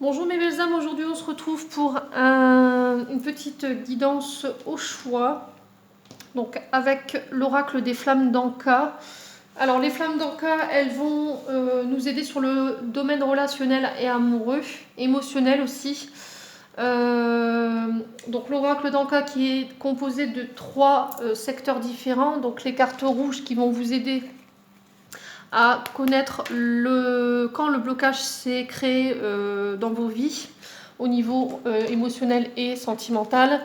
Bonjour mes belles âmes, aujourd'hui on se retrouve pour une petite guidance au choix, donc avec l'oracle des flammes d'Anka. Alors les flammes d'Anka, elles vont nous aider sur le domaine relationnel et amoureux, émotionnel aussi. Donc l'oracle d'Anka qui est composé de 3 secteurs différents, donc les cartes rouges qui vont vous aider à connaître quand le blocage s'est créé dans vos vies au niveau émotionnel et sentimental.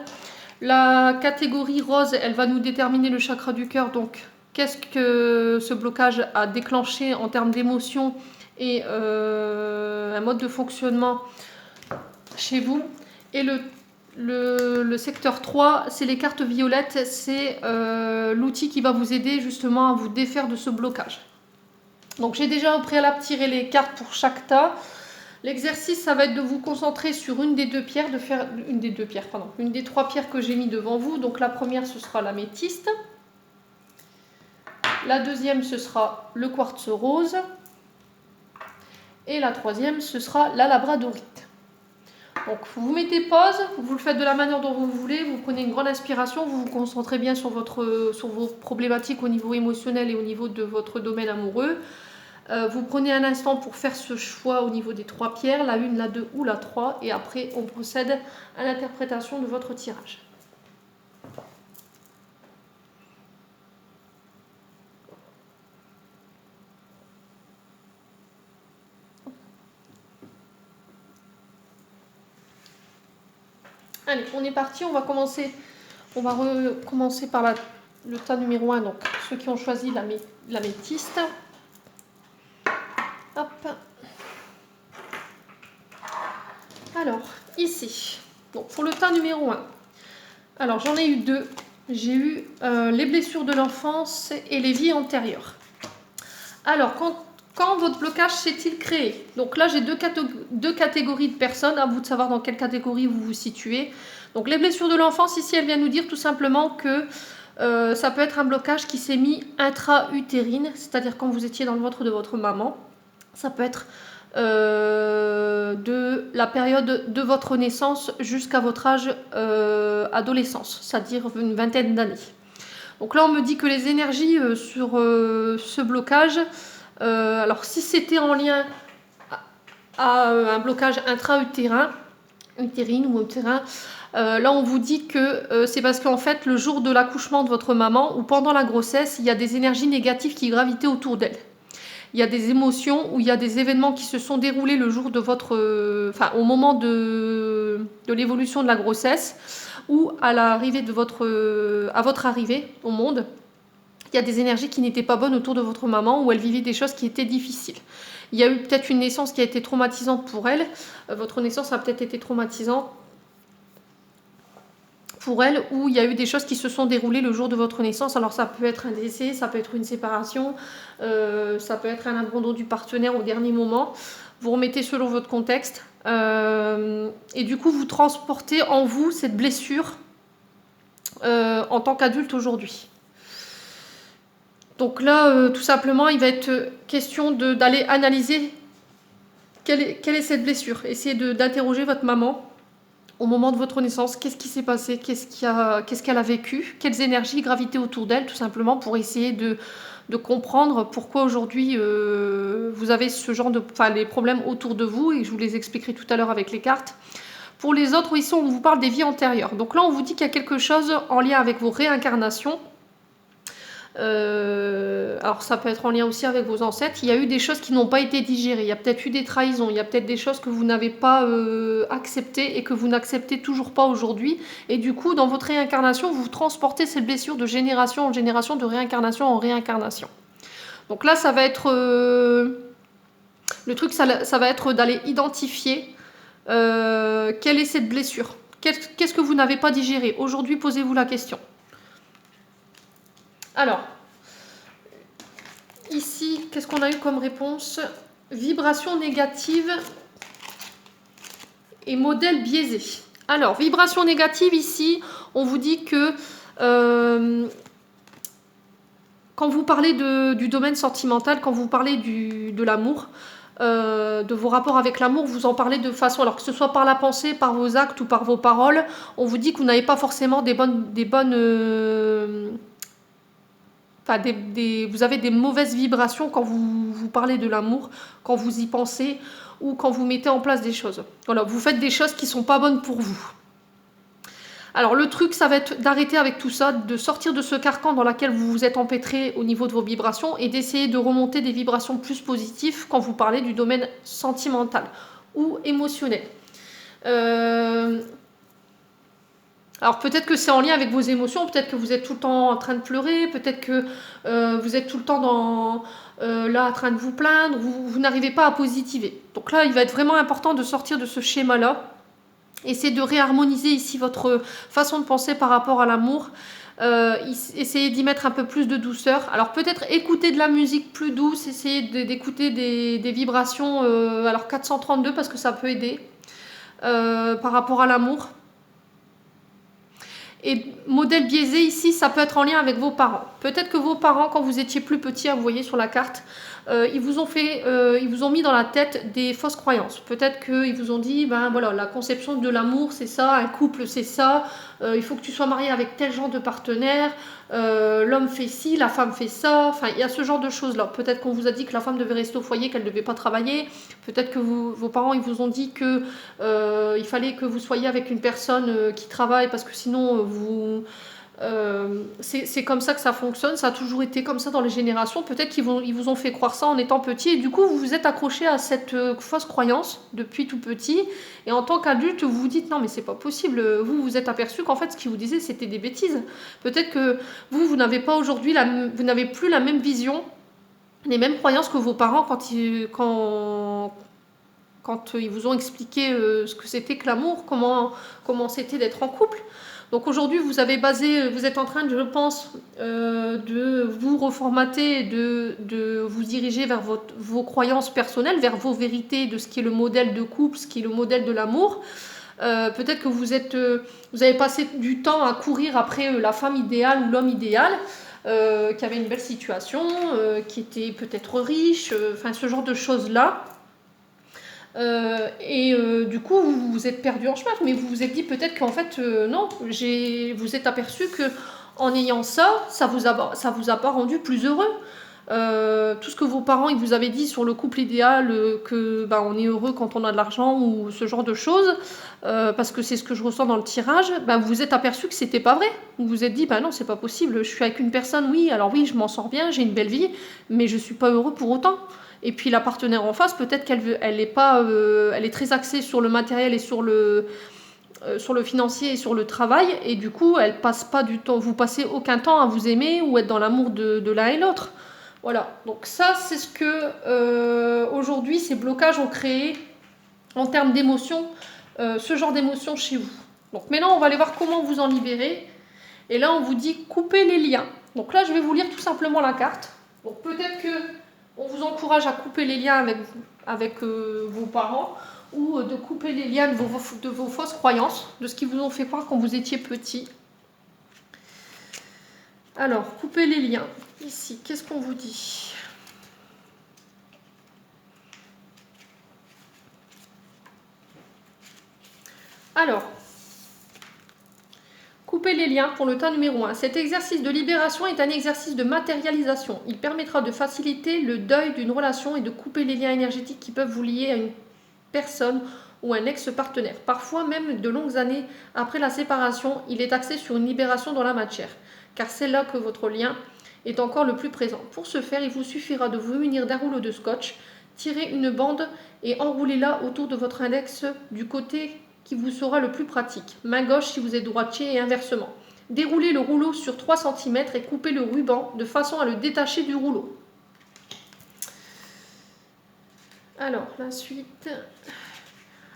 La catégorie rose, elle va nous déterminer le chakra du cœur, donc qu'est-ce que ce blocage a déclenché en termes d'émotions et un mode de fonctionnement chez vous. Et le secteur 3, c'est les cartes violettes, c'est l'outil qui va vous aider justement à vous défaire de ce blocage. Donc j'ai déjà au préalable tiré les cartes pour chaque tas. L'exercice, ça va être de vous concentrer sur une des 3 pierres que j'ai mis devant vous. Donc la première, ce sera l'améthyste. La deuxième, ce sera le quartz rose. Et la troisième, ce sera la labradorite. Donc vous mettez pause, vous le faites de la manière dont vous voulez, vous prenez une grande inspiration, vous vous concentrez bien sur vos problématiques au niveau émotionnel et au niveau de votre domaine amoureux. Vous prenez un instant pour faire ce choix au niveau des 3 pierres, la 1, la 2 ou la 3, et après on procède à l'interprétation de votre tirage. Allez, on est parti, on va recommencer par le tas numéro 1, donc ceux qui ont choisi l'améthyste. Hop. Alors, ici, donc pour le tas numéro 1, alors j'en ai eu 2. J'ai eu les blessures de l'enfance et les vies antérieures. Alors, quand votre blocage s'est-il créé? Donc là, j'ai deux catégories de personnes, à vous de savoir dans quelle catégorie vous vous situez. Donc les blessures de l'enfance, ici, elle vient nous dire tout simplement que ça peut être un blocage qui s'est mis intra-utérine, c'est-à-dire quand vous étiez dans le ventre de votre maman. Ça peut être de la période de votre naissance jusqu'à votre âge adolescence, c'est-à-dire une vingtaine d'années. Donc là, on me dit que les énergies sur ce blocage, alors si c'était en lien à un blocage intra-utérin, utérine ou utérin, là on vous dit que c'est parce qu'en fait le jour de l'accouchement de votre maman ou pendant la grossesse, il y a des énergies négatives qui gravitaient autour d'elle. Il y a des émotions ou il y a des événements qui se sont déroulés le jour de au moment de l'évolution de la grossesse ou à l'arrivée à votre arrivée au monde. Il y a des énergies qui n'étaient pas bonnes autour de votre maman où elle vivait des choses qui étaient difficiles. Il y a eu peut-être une naissance qui a été traumatisante pour elle. Votre naissance a peut-être été traumatisante pour elle, où il y a eu des choses qui se sont déroulées le jour de votre naissance. Alors ça peut être un décès, ça peut être une séparation, ça peut être un abandon du partenaire au dernier moment. Vous remettez selon votre contexte. Et du coup, vous transportez en vous cette blessure en tant qu'adulte aujourd'hui. Donc là, tout simplement, il va être question d'aller analyser quelle est cette blessure. Essayez d'interroger votre maman au moment de votre naissance. Qu'est-ce qui s'est passé? Qu'est-ce qu'elle a vécu? Quelles énergies gravitaient autour d'elle, tout simplement, pour essayer de comprendre pourquoi aujourd'hui vous avez ce genre les problèmes autour de vous, et je vous les expliquerai tout à l'heure avec les cartes. Pour les autres, ici, on vous parle des vies antérieures. Donc là, on vous dit qu'il y a quelque chose en lien avec vos réincarnations. Alors ça peut être en lien aussi avec vos ancêtres. Il y a eu des choses qui n'ont pas été digérées. Il y a peut-être eu des trahisons. Il y a peut-être des choses que vous n'avez pas acceptées et que vous n'acceptez toujours pas aujourd'hui. Et du coup, dans votre réincarnation, vous transportez ces blessures de génération en génération, de réincarnation en réincarnation. Donc là, ça va être... le truc, ça va être d'aller identifier quelle est cette blessure. Qu'est-ce que vous n'avez pas digéré? Aujourd'hui, posez-vous la question. Alors, ici, qu'est-ce qu'on a eu comme réponse? Vibration négative et modèle biaisé. Alors, vibration négative, ici, on vous dit que quand vous parlez du domaine sentimental, quand vous parlez de l'amour, de vos rapports avec l'amour, vous en parlez de façon, alors que ce soit par la pensée, par vos actes ou par vos paroles, on vous dit que vous n'avez pas forcément enfin, vous avez des mauvaises vibrations quand vous parlez de l'amour, quand vous y pensez ou quand vous mettez en place des choses. Voilà, vous faites des choses qui ne sont pas bonnes pour vous. Alors le truc, ça va être d'arrêter avec tout ça, de sortir de ce carcan dans lequel vous vous êtes empêtré au niveau de vos vibrations et d'essayer de remonter des vibrations plus positives quand vous parlez du domaine sentimental ou émotionnel. Alors peut-être que c'est en lien avec vos émotions, peut-être que vous êtes tout le temps en train de pleurer, peut-être que vous êtes tout le temps là en train de vous plaindre, vous n'arrivez pas à positiver. Donc là, il va être vraiment important de sortir de ce schéma-là. Essayez de réharmoniser ici votre façon de penser par rapport à l'amour. Essayez d'y mettre un peu plus de douceur. Alors peut-être écouter de la musique plus douce, essayez d'écouter des vibrations, alors 432 parce que ça peut aider par rapport à l'amour. Et modèle biaisé ici, ça peut être en lien avec vos parents. Peut-être que vos parents, quand vous étiez plus petit, vous voyez sur la carte, ils vous ont mis dans la tête des fausses croyances. Peut-être qu'ils vous ont dit, ben voilà, la conception de l'amour, c'est ça, un couple, c'est ça, il faut que tu sois marié avec tel genre de partenaire, l'homme fait ci, la femme fait ça, enfin, il y a ce genre de choses-là. Peut-être qu'on vous a dit que la femme devait rester au foyer, qu'elle ne devait pas travailler. Peut-être que vos parents, ils vous ont dit que il fallait que vous soyez avec une personne qui travaille parce que sinon, c'est comme ça que ça fonctionne, ça a toujours été comme ça dans les générations. Peut-être qu'ils vous ont fait croire ça en étant petit et du coup vous vous êtes accroché à cette fausse croyance depuis tout petit et en tant qu'adulte vous vous dites non mais c'est pas possible, vous vous êtes aperçu qu'en fait ce qu'ils vous disaient c'était des bêtises. Peut-être que vous n'avez pas aujourd'hui, vous n'avez plus la même vision, les mêmes croyances que vos parents quand ils vous ont expliqué ce que c'était que l'amour, comment c'était d'être en couple. Donc aujourd'hui, vous êtes en train, je pense, de vous reformater, de vous diriger vers vos croyances personnelles, vers vos vérités de ce qui est le modèle de couple, ce qui est le modèle de l'amour. Peut-être que vous avez passé du temps à courir après la femme idéale ou l'homme idéal, qui avait une belle situation, qui était peut-être riche, enfin ce genre de choses-là. Du coup vous vous êtes perdu en chemin, mais vous vous êtes dit peut-être qu'en fait non, vous êtes aperçu que en ayant ça vous a pas rendu plus heureux. Tout ce que vos parents ils vous avaient dit sur le couple idéal, que on est heureux quand on a de l'argent ou ce genre de choses, parce que c'est ce que je ressens dans le tirage, vous vous êtes aperçu que c'était pas vrai. Vous vous êtes dit non c'est pas possible, je suis avec une personne, oui alors oui je m'en sors bien, j'ai une belle vie, mais je suis pas heureux pour autant. Et puis la partenaire en face, peut-être elle est très axée sur le matériel et sur le financier et sur le travail, et du coup elle passe pas du temps, vous passez aucun temps à vous aimer ou être dans l'amour de l'un et l'autre. Voilà, donc ça c'est ce que aujourd'hui ces blocages ont créé en termes d'émotions, ce genre d'émotions chez vous. Donc maintenant on va aller voir comment vous en libérer. Et là on vous dit couper les liens. Donc là je vais vous lire tout simplement la carte. Donc peut-être que on vous encourage à couper les liens avec vos parents ou de couper les liens de vos fausses croyances, de ce qu'ils vous ont fait croire quand vous étiez petit. Alors, couper les liens. Ici, qu'est-ce qu'on vous dit ? Alors, couper les liens pour le tas numéro 1. Cet exercice de libération est un exercice de matérialisation. Il permettra de faciliter le deuil d'une relation et de couper les liens énergétiques qui peuvent vous lier à une personne ou un ex-partenaire. Parfois, même de longues années après la séparation, il est axé sur une libération dans la matière, car c'est là que votre lien est encore le plus présent. Pour ce faire, il vous suffira de vous munir d'un rouleau de scotch, tirer une bande et enroulez-la autour de votre index du côté qui vous sera le plus pratique. Main gauche si vous êtes droitier et inversement. Déroulez le rouleau sur 3 cm et coupez le ruban de façon à le détacher du rouleau. Alors, la suite.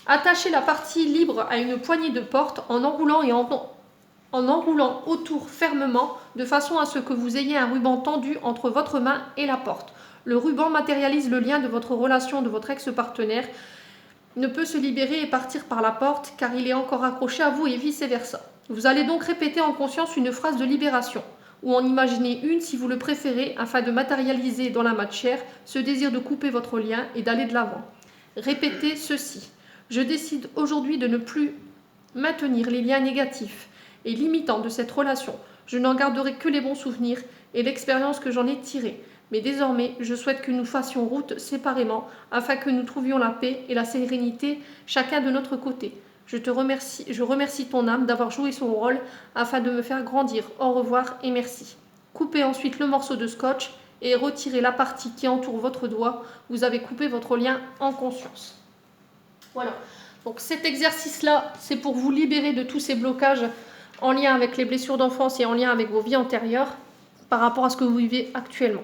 Attachez la partie libre à une poignée de porte en enroulant autour fermement de façon à ce que vous ayez un ruban tendu entre votre main et la porte. Le ruban matérialise le lien de votre relation de votre ex-partenaire, ne peut se libérer et partir par la porte car il est encore accroché à vous et vice-versa. Vous allez donc répéter en conscience une phrase de libération. ou en imaginez une si vous le préférez, afin de matérialiser dans la matière ce désir de couper votre lien et d'aller de l'avant. Répétez ceci. Je décide aujourd'hui de ne plus maintenir les liens négatifs et limitants de cette relation. Je n'en garderai que les bons souvenirs et l'expérience que j'en ai tirée. Mais désormais, je souhaite que nous fassions route séparément afin que nous trouvions la paix et la sérénité chacun de notre côté. Je remercie ton âme d'avoir joué son rôle afin de me faire grandir. Au revoir et merci. Coupez ensuite le morceau de scotch et retirez la partie qui entoure votre doigt. Vous avez coupé votre lien en conscience. Voilà. Donc cet exercice-là, c'est pour vous libérer de tous ces blocages en lien avec les blessures d'enfance et en lien avec vos vies antérieures par rapport à ce que vous vivez actuellement.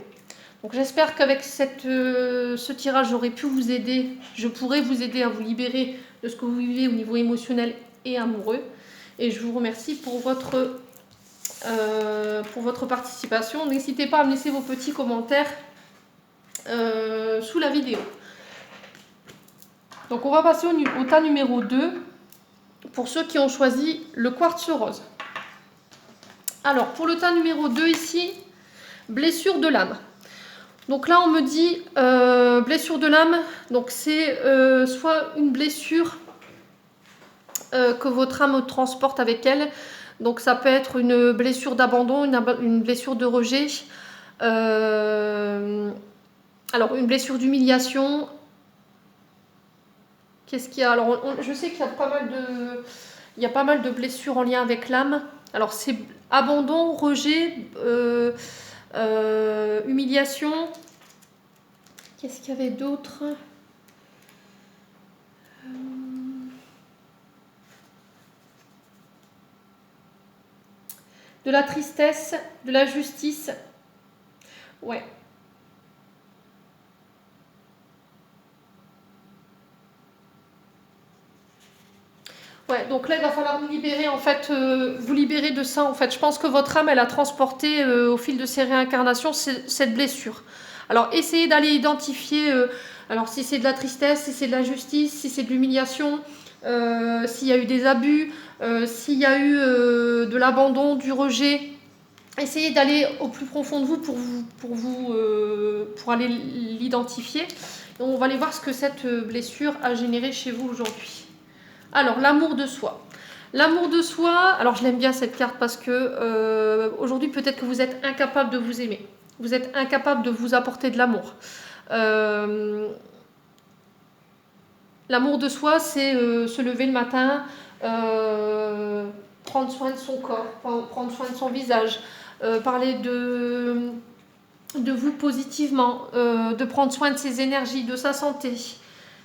Donc j'espère qu'avec ce tirage, j'aurai pu vous aider, je pourrai vous aider à vous libérer de ce que vous vivez au niveau émotionnel et amoureux. Et je vous remercie pour votre participation. N'hésitez pas à me laisser vos petits commentaires sous la vidéo. Donc on va passer au tas numéro 2 pour ceux qui ont choisi le quartz rose. Alors pour le tas numéro 2 ici, blessure de l'âme. Donc là on me dit blessure de l'âme, donc c'est soit une blessure que votre âme transporte avec elle. Donc ça peut être une blessure d'abandon, une blessure de rejet, alors une blessure d'humiliation. Qu'est-ce qu'il y a? Alors je sais qu'il y a pas mal de blessures en lien avec l'âme. Alors c'est abandon, rejet, humiliation. Qu'est-ce qu'il y avait d'autre? De la tristesse, de la justice. Ouais. Ouais, donc là il va falloir vous libérer en fait, vous libérer de ça en fait. Je pense que votre âme elle a transporté au fil de ses réincarnations cette blessure. Alors essayez d'aller identifier, alors si c'est de la tristesse, si c'est de la justice, si c'est de l'humiliation, s'il y a eu des abus, s'il y a eu de l'abandon, du rejet. Essayez d'aller au plus profond de vous pour aller l'identifier. Et on va aller voir ce que cette blessure a généré chez vous aujourd'hui. Alors, l'amour de soi. L'amour de soi, alors je l'aime bien cette carte parce que aujourd'hui peut-être que vous êtes incapable de vous aimer. Vous êtes incapable de vous apporter de l'amour. L'amour de soi, c'est se lever le matin, prendre soin de son corps, prendre soin de son visage, parler de vous positivement, de prendre soin de ses énergies, de sa santé.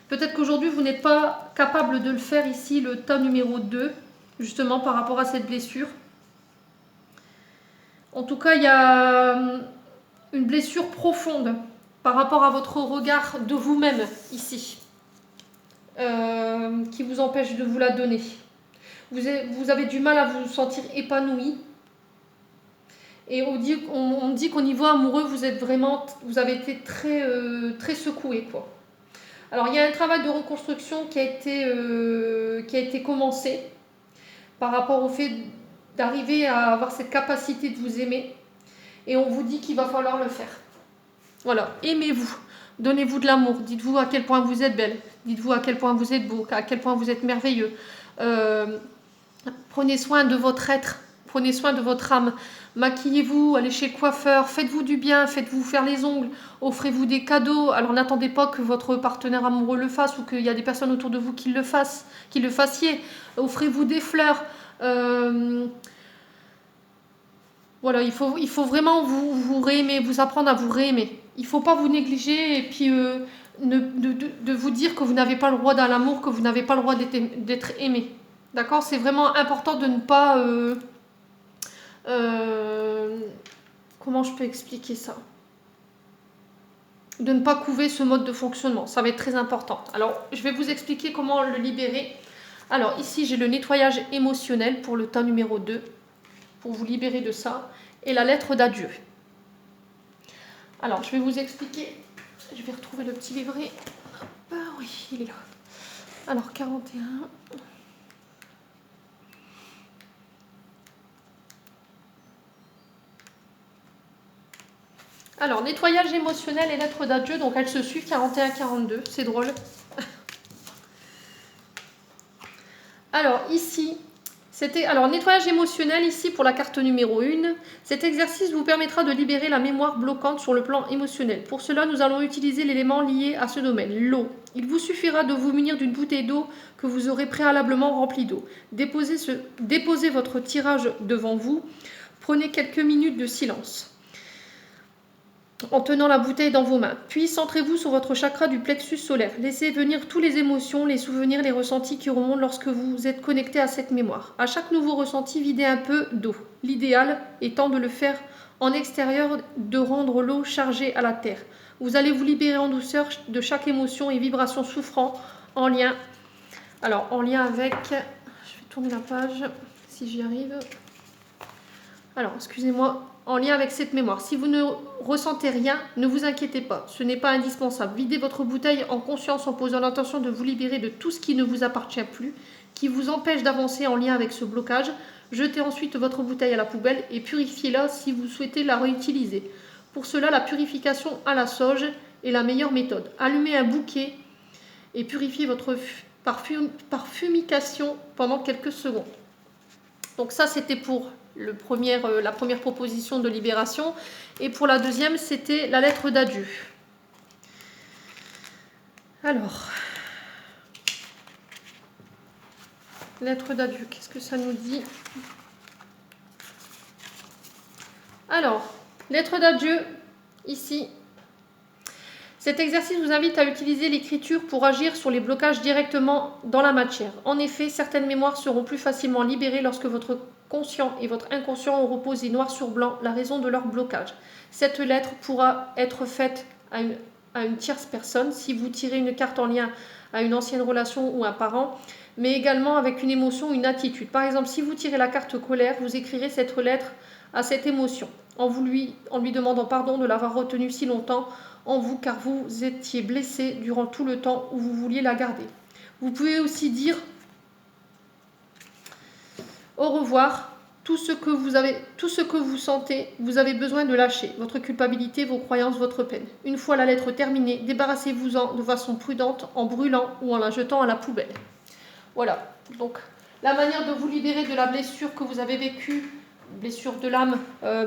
Peut-être qu'aujourd'hui, vous n'êtes pas capable de le faire ici, le tas numéro 2, justement par rapport à cette blessure. En tout cas, il y a une blessure profonde par rapport à votre regard de vous-même ici, qui vous empêche de vous la donner. Vous avez du mal à vous sentir épanoui. Et on dit qu'au niveau amoureux, vous avez été très secoué, quoi. Alors, il y a un travail de reconstruction qui a été commencé par rapport au fait d'arriver à avoir cette capacité de vous aimer. Et on vous dit qu'il va falloir le faire. Voilà, aimez-vous, donnez-vous de l'amour, dites-vous à quel point vous êtes belle, dites-vous à quel point vous êtes beau, à quel point vous êtes merveilleux. Prenez soin de votre être, prenez soin de votre âme. Maquillez-vous, allez chez le coiffeur, faites-vous du bien, faites-vous faire les ongles, offrez-vous des cadeaux. Alors n'attendez pas que votre partenaire amoureux le fasse ou qu'il y a des personnes autour de vous qui le fassiez. Offrez-vous des fleurs. Voilà, il faut vraiment vous réaimer, vous apprendre à vous réaimer. Il ne faut pas vous négliger et puis de vous dire que vous n'avez pas le droit à l'amour, que vous n'avez pas le droit d'être aimé. D'accord? C'est vraiment important de ne pas... comment je peux expliquer ça? De ne pas couver ce mode de fonctionnement. Ça va être très important. Alors, je vais vous expliquer comment le libérer. Alors, ici, j'ai le nettoyage émotionnel pour le tas numéro 2. Pour vous libérer de ça. Et la lettre d'adieu. Alors, je vais vous expliquer. Je vais retrouver le petit livret. Ah oui, il est là. Alors, 41. Alors, nettoyage émotionnel et lettres d'adieu, donc elles se suivent, 41-42, c'est drôle. Alors, ici, alors, nettoyage émotionnel, ici, pour la carte numéro 1. Cet exercice vous permettra de libérer la mémoire bloquante sur le plan émotionnel. Pour cela, nous allons utiliser l'élément lié à ce domaine, l'eau. Il vous suffira de vous munir d'une bouteille d'eau que vous aurez préalablement remplie d'eau. Déposez votre tirage devant vous. Prenez quelques minutes de silence en tenant la bouteille dans vos mains. Puis centrez-vous sur votre chakra du plexus solaire. Laissez venir toutes les émotions, les souvenirs, les ressentis qui remontent lorsque vous êtes connecté à cette mémoire. À chaque nouveau ressenti, videz un peu d'eau. L'idéal étant de le faire en extérieur, de rendre l'eau chargée à la terre. Vous allez vous libérer en douceur de chaque émotion et vibration souffrant en lien. Alors, en lien avec... Je vais tourner la page, si j'y arrive. Alors, excusez-moi, en lien avec cette mémoire. Si vous ne ressentez rien, ne vous inquiétez pas, ce n'est pas indispensable. Videz votre bouteille en conscience en posant l'intention de vous libérer de tout ce qui ne vous appartient plus, qui vous empêche d'avancer en lien avec ce blocage. Jetez ensuite votre bouteille à la poubelle et purifiez-la si vous souhaitez la réutiliser. Pour cela, la purification à la sauge est la meilleure méthode. Allumez un bouquet et purifiez votre par fumication pendant quelques secondes. Donc ça, c'était pour la première proposition de libération. Et pour la deuxième, c'était la lettre d'adieu. Alors, lettre d'adieu, qu'est-ce que ça nous dit? Alors, lettre d'adieu, ici. Cet exercice vous invite à utiliser l'écriture pour agir sur les blocages directement dans la matière. En effet, certaines mémoires seront plus facilement libérées lorsque votre conscient et votre inconscient ont reposé noir sur blanc la raison de leur blocage. Cette lettre pourra être faite à une tierce personne si vous tirez une carte en lien à une ancienne relation ou un parent, mais également avec une émotion ou une attitude. Par exemple, si vous tirez la carte colère, vous écrirez cette lettre à cette émotion en lui demandant pardon de l'avoir retenue si longtemps en vous, car vous étiez blessé durant tout le temps où vous vouliez la garder. Vous pouvez aussi dire au revoir, tout ce que vous sentez, vous avez besoin de lâcher, votre culpabilité, vos croyances, votre peine. Une fois la lettre terminée, débarrassez-vous-en de façon prudente en brûlant ou en la jetant à la poubelle. Voilà, donc la manière de vous libérer de la blessure que vous avez vécue, blessure de l'âme,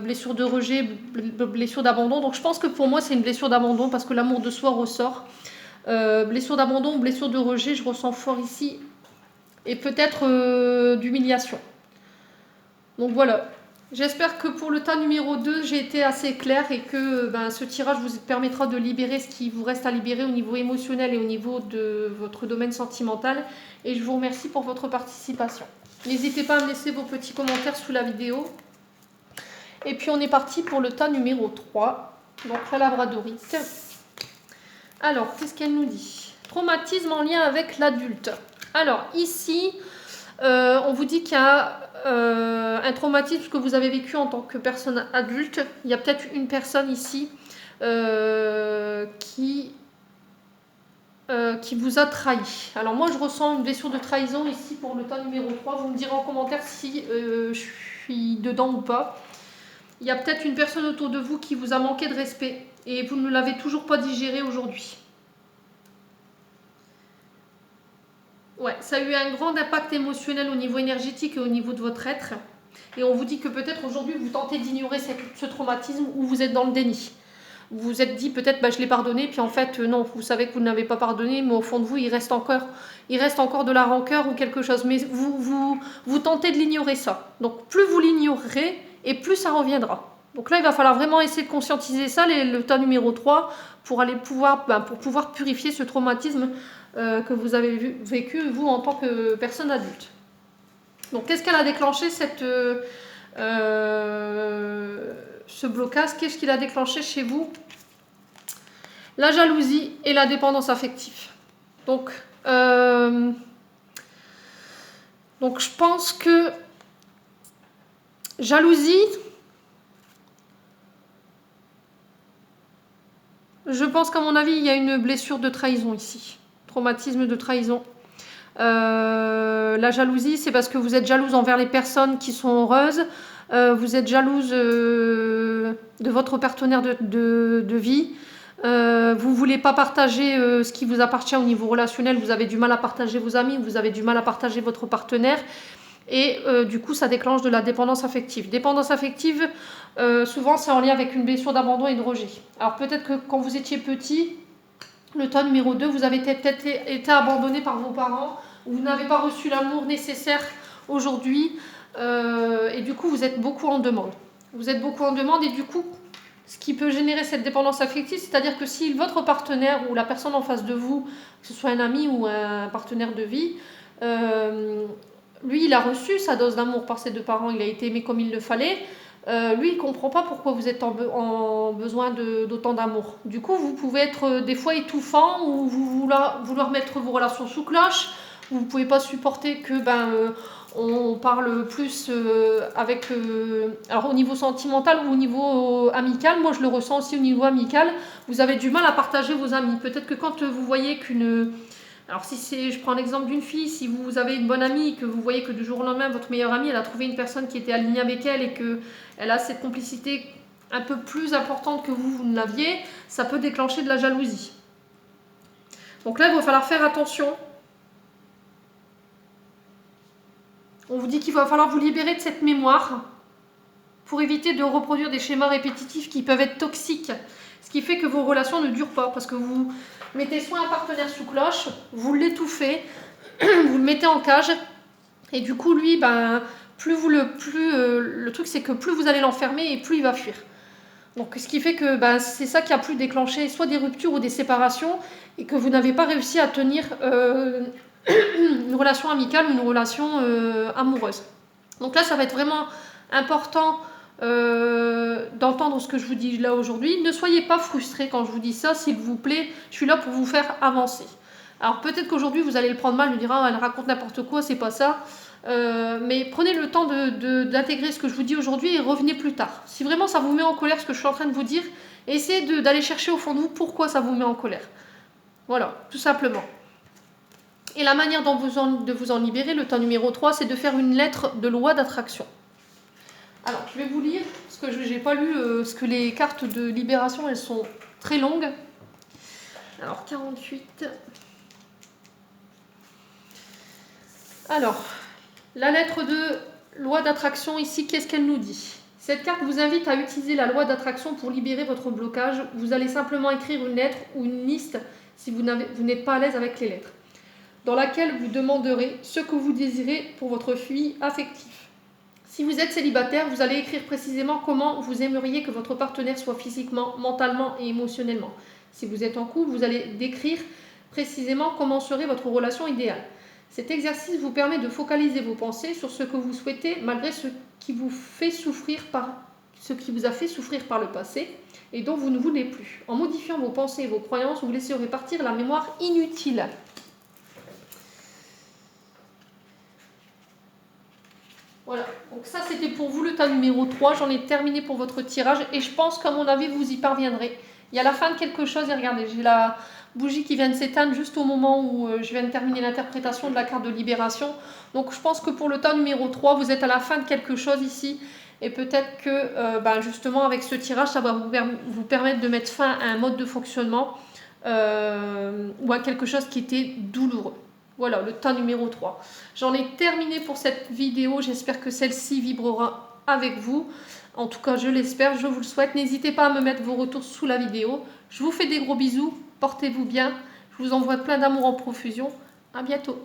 blessure de rejet, blessure d'abandon. Donc je pense que pour moi c'est une blessure d'abandon parce que l'amour de soi ressort. Blessure d'abandon ou blessure de rejet, je ressens fort ici. Et peut-être d'humiliation. Donc voilà. J'espère que pour le tas numéro 2, j'ai été assez claire et que ce tirage vous permettra de libérer ce qui vous reste à libérer au niveau émotionnel et au niveau de votre domaine sentimental. Et je vous remercie pour votre participation. N'hésitez pas à me laisser vos petits commentaires sous la vidéo. Et puis on est parti pour le tas numéro 3. Donc la labradorite. Alors, qu'est-ce qu'elle nous dit? Traumatisme en lien avec l'adulte. Alors ici, on vous dit qu'il y a un traumatisme que vous avez vécu en tant que personne adulte. Il y a peut-être une personne ici qui vous a trahi. Alors moi je ressens une blessure de trahison ici pour le tas numéro 3. Vous me direz en commentaire si je suis dedans ou pas. Il y a peut-être une personne autour de vous qui vous a manqué de respect et vous ne l'avez toujours pas digéré aujourd'hui. Ouais, ça a eu un grand impact émotionnel au niveau énergétique et au niveau de votre être. Et on vous dit que peut-être aujourd'hui vous tentez d'ignorer ce traumatisme ou vous êtes dans le déni. Vous vous êtes dit peut-être je l'ai pardonné, puis en fait non, vous savez que vous ne l'avez pas pardonné, mais au fond de vous il reste encore de la rancœur ou quelque chose. Mais vous tentez de l'ignorer ça. Donc plus vous l'ignorerez et plus ça reviendra. Donc là il va falloir vraiment essayer de conscientiser ça, le tas numéro 3, pour pouvoir purifier ce traumatisme que vous avez vécu vous en tant que personne adulte. Donc qu'est-ce qu'elle a déclenché ce blocage? Qu'est-ce qu'il a déclenché chez vous? La jalousie et la dépendance affective. Donc je pense que jalousie, je pense qu'à mon avis il y a une blessure de trahison ici. Traumatisme de trahison. La jalousie, c'est parce que vous êtes jalouse envers les personnes qui sont heureuses. vous êtes jalouse de votre partenaire de vie. Vous ne voulez pas partager ce qui vous appartient au niveau relationnel, vous avez du mal à partager vos amis, vous avez du mal à partager votre partenaire. Et du coup, ça déclenche de la dépendance affective. Dépendance affective, souvent, c'est en lien avec une blessure d'abandon et de rejet. Alors peut-être que quand vous étiez petit, le tas numéro 2, vous avez peut-être été abandonné par vos parents, ou vous n'avez pas reçu l'amour nécessaire aujourd'hui, et du coup, vous êtes beaucoup en demande. Vous êtes beaucoup en demande, et du coup, ce qui peut générer cette dépendance affective, c'est-à-dire que si votre partenaire ou la personne en face de vous, que ce soit un ami ou un partenaire de vie, lui, il a reçu sa dose d'amour par ses deux parents, il a été aimé comme il le fallait. Lui, il ne comprend pas pourquoi vous êtes en besoin d'autant d'amour. Du coup, vous pouvez être des fois étouffant ou vouloir mettre vos relations sous cloche. Vous ne pouvez pas supporter que on parle plus alors au niveau sentimental ou au niveau amical. Moi, je le ressens aussi au niveau amical. Vous avez du mal à partager vos amis. Peut-être que quand vous voyez qu'une... Alors je prends l'exemple d'une fille, si vous avez une bonne amie et que vous voyez que du jour au lendemain, votre meilleure amie, elle a trouvé une personne qui était alignée avec elle et qu'elle a cette complicité un peu plus importante que vous ne l'aviez, ça peut déclencher de la jalousie. Donc là, il va falloir faire attention. On vous dit qu'il va falloir vous libérer de cette mémoire pour éviter de reproduire des schémas répétitifs qui peuvent être toxiques. Ce qui fait que vos relations ne durent pas parce que vous mettez soit un partenaire sous cloche, vous l'étouffez, vous le mettez en cage et du coup lui, le truc c'est que plus vous allez l'enfermer et plus il va fuir. Donc ce qui fait que c'est ça qui a pu déclencher soit des ruptures ou des séparations et que vous n'avez pas réussi à tenir une relation amicale ou une relation amoureuse. Donc là ça va être vraiment important d'entendre ce que je vous dis là aujourd'hui. Ne soyez pas frustrés quand je vous dis ça, s'il vous plaît, je suis là pour vous faire avancer. Alors peut-être qu'aujourd'hui vous allez le prendre mal, vous dire elle raconte n'importe quoi, c'est pas ça. Mais prenez le temps d'intégrer ce que je vous dis aujourd'hui et revenez plus tard. Si vraiment ça vous met en colère ce que je suis en train de vous dire, essayez d'aller chercher au fond de vous pourquoi ça vous met en colère. Voilà, tout simplement. Et la manière de vous en libérer, le temps numéro 3, c'est de faire une lettre de loi d'attraction. Alors, je vais vous lire, parce que je n'ai pas lu, parce que les cartes de libération, elles sont très longues. Alors, 48. Alors, la lettre de loi d'attraction, ici, qu'est-ce qu'elle nous dit? Cette carte vous invite à utiliser la loi d'attraction pour libérer votre blocage. Vous allez simplement écrire une lettre ou une liste si vous n'êtes pas à l'aise avec les lettres, dans laquelle vous demanderez ce que vous désirez pour votre vie affective. Si vous êtes célibataire, vous allez écrire précisément comment vous aimeriez que votre partenaire soit physiquement, mentalement et émotionnellement. Si vous êtes en couple, vous allez décrire précisément comment serait votre relation idéale. Cet exercice vous permet de focaliser vos pensées sur ce que vous souhaitez malgré ce qui vous a fait souffrir par le passé et dont vous ne voulez plus. En modifiant vos pensées et vos croyances, vous laisserez partir la mémoire inutile. Voilà, donc ça c'était pour vous le tas numéro 3, j'en ai terminé pour votre tirage et je pense qu'à mon avis vous y parviendrez. Il y a la fin de quelque chose et regardez, j'ai la bougie qui vient de s'éteindre juste au moment où je viens de terminer l'interprétation de la carte de libération. Donc je pense que pour le tas numéro 3, vous êtes à la fin de quelque chose ici et peut-être que justement avec ce tirage ça va vous permettre de mettre fin à un mode de fonctionnement ou à quelque chose qui était douloureux. Voilà, le tas numéro 3. J'en ai terminé pour cette vidéo. J'espère que celle-ci vibrera avec vous. En tout cas, je l'espère, je vous le souhaite. N'hésitez pas à me mettre vos retours sous la vidéo. Je vous fais des gros bisous. Portez-vous bien. Je vous envoie plein d'amour en profusion. À bientôt.